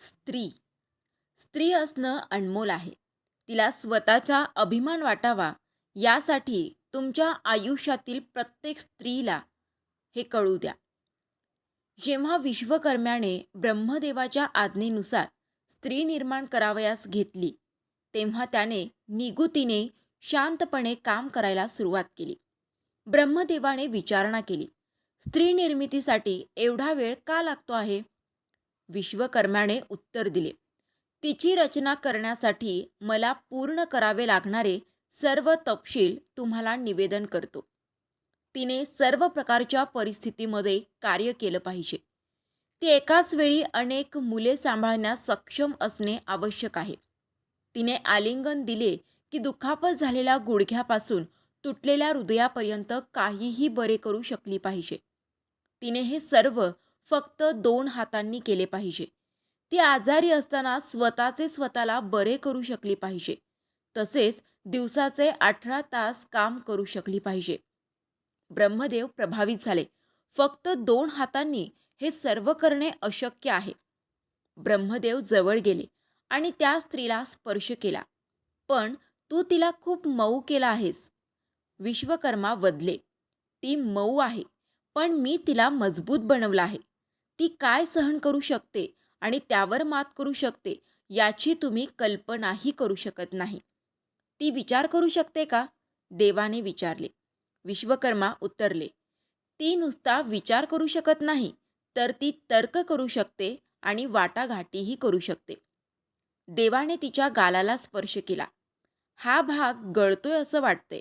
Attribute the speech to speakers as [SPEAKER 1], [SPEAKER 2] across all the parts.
[SPEAKER 1] स्त्री स्त्री असणं अनमोल आहे. तिला स्वतःचा अभिमान वाटावा यासाठी तुमच्या आयुष्यातील प्रत्येक स्त्रीला हे कळू द्या. जेव्हा विश्वकर्म्याने ब्रह्मदेवाच्या आज्ञेनुसार स्त्री निर्माण करावयास घेतली, तेव्हा त्याने निगुतीने शांतपणे काम करायला सुरुवात केली. ब्रह्मदेवाने विचारणा केली, स्त्री निर्मितीसाठी एवढा वेळ का लागतो आहे? विश्वकर्म्याने उत्तर दिले, तिची रचना करण्यासाठी मला पूर्ण करावे लागणारे सर्व तपशील तुम्हाला निवेदन करतो. तिने सर्व प्रकारच्या परिस्थितीमध्ये कार्य केलं पाहिजे. ती एकाच वेळी अनेक मुले सांभाळण्यास सक्षम असणे आवश्यक आहे. तिने आलिंगन दिले की दुखापत झालेल्या गुडघ्यापासून तुटलेल्या हृदयापर्यंत काहीही बरे करू शकली पाहिजे. तिने हे सर्व फक्त 2 हातांनी केले पाहिजे. ती आजारी असताना स्वतःला बरे करू शकली पाहिजे. तसेच दिवसाचे 18 तास काम करू शकली पाहिजे. ब्रह्मदेव प्रभावित झाले. फक्त 2 हातांनी हे सर्व करणे अशक्य आहे. ब्रह्मदेव जवळ गेले आणि त्या स्त्रीला स्पर्श केला. पण तू तिला खूप मऊ केला आहेस. विश्वकर्मा वदले, ती मऊ आहे, पण मी तिला मजबूत बनवलं आहे. ती काय सहन करू शकते आणि त्यावर मात करू शकते याची तुम्ही कल्पनाही करू शकत नाही. ती विचार करू शकते का? देवाने विचारले. विश्वकर्मा उत्तरले, ती नुसता विचार करू शकत नाही, तर ती तर्क करू शकते आणि वाटाघाटीही करू शकते. देवाने तिच्या गालाला स्पर्श केला. हा भाग गळतोय असं वाटते.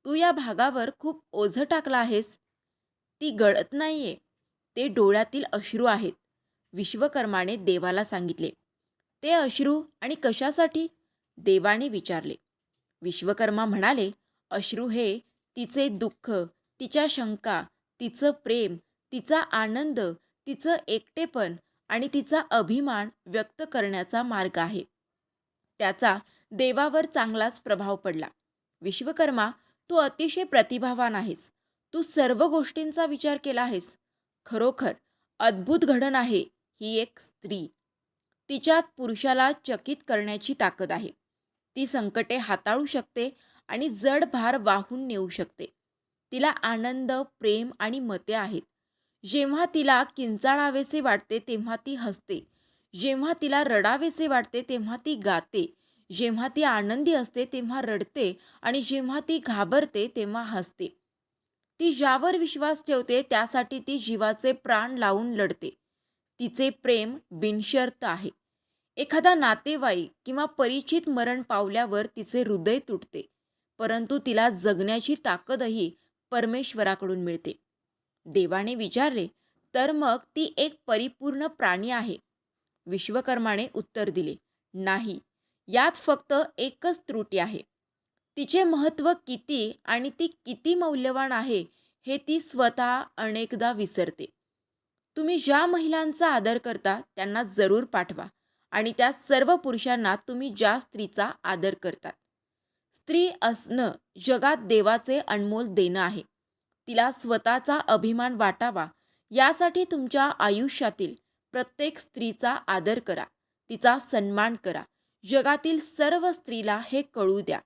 [SPEAKER 1] तू या भागावर खूप ओझं टाकलं आहेस. ती गळत नाहीये, ते डोळ्यातील अश्रू आहेत. विश्वकर्माने देवाला सांगितले. ते अश्रू आणि कशासाठी? देवाने विचारले. विश्वकर्मा म्हणाले, अश्रू हे तिचे दुःख, तिच्या शंका, तिचं प्रेम, तिचा आनंद, तिचं एकटेपण आणि तिचा अभिमान व्यक्त करण्याचा मार्ग आहे. त्याचा देवावर चांगलाच प्रभाव पडला. विश्वकर्मा, तू अतिशय प्रतिभावान आहेस. तू सर्व गोष्टींचा विचार केला आहेस. खरोखर अद्भुत घडण आहे ही एक स्त्री. तिच्यात पुरुषाला चकित करण्याची ताकद आहे. ती संकटे हाताळू शकते आणि जड भार वाहून नेऊ शकते. तिला आनंद, प्रेम आणि मते आहेत. जेव्हा तिला किंचाळावेसे वाटते तेव्हा ती हसते. जेव्हा तिला रडावेसे वाटते तेव्हा ती गाते. जेव्हा ती आनंदी असते तेव्हा रडते आणि जेव्हा ती घाबरते तेव्हा हसते. ती ज्यावर विश्वास ठेवते त्यासाठी ती जीवाचे प्राण लावून लढते. तिचे प्रेम बिनशर्त आहे. एखादा नातेवाईक किंवा परिचित मरण पावल्यावर तिचे हृदय तुटते, परंतु तिला जगण्याची ताकदही परमेश्वराकडून मिळते. देवाने विचारले, तर मग ती एक परिपूर्ण प्राणी आहे? विश्वकर्माने उत्तर दिले, नाही, यात फक्त एकच त्रुटी आहे. तिचे महत्त्व किती आणि ती किती मौल्यवान आहे हे ती स्वतः अनेकदा विसरते. तुम्ही ज्या महिलांचा आदर करता त्यांना जरूर पाठवा आणि त्या सर्व पुरुषांना तुम्ही ज्या स्त्रीचा आदर करतात. स्त्री असणं जगात देवाचे अनमोल देणं आहे. तिला स्वतःचा अभिमान वाटावा यासाठी तुमच्या आयुष्यातील प्रत्येक स्त्रीचा आदर करा, तिचा सन्मान करा. जगातील सर्व स्त्रीला हे कळू द्या.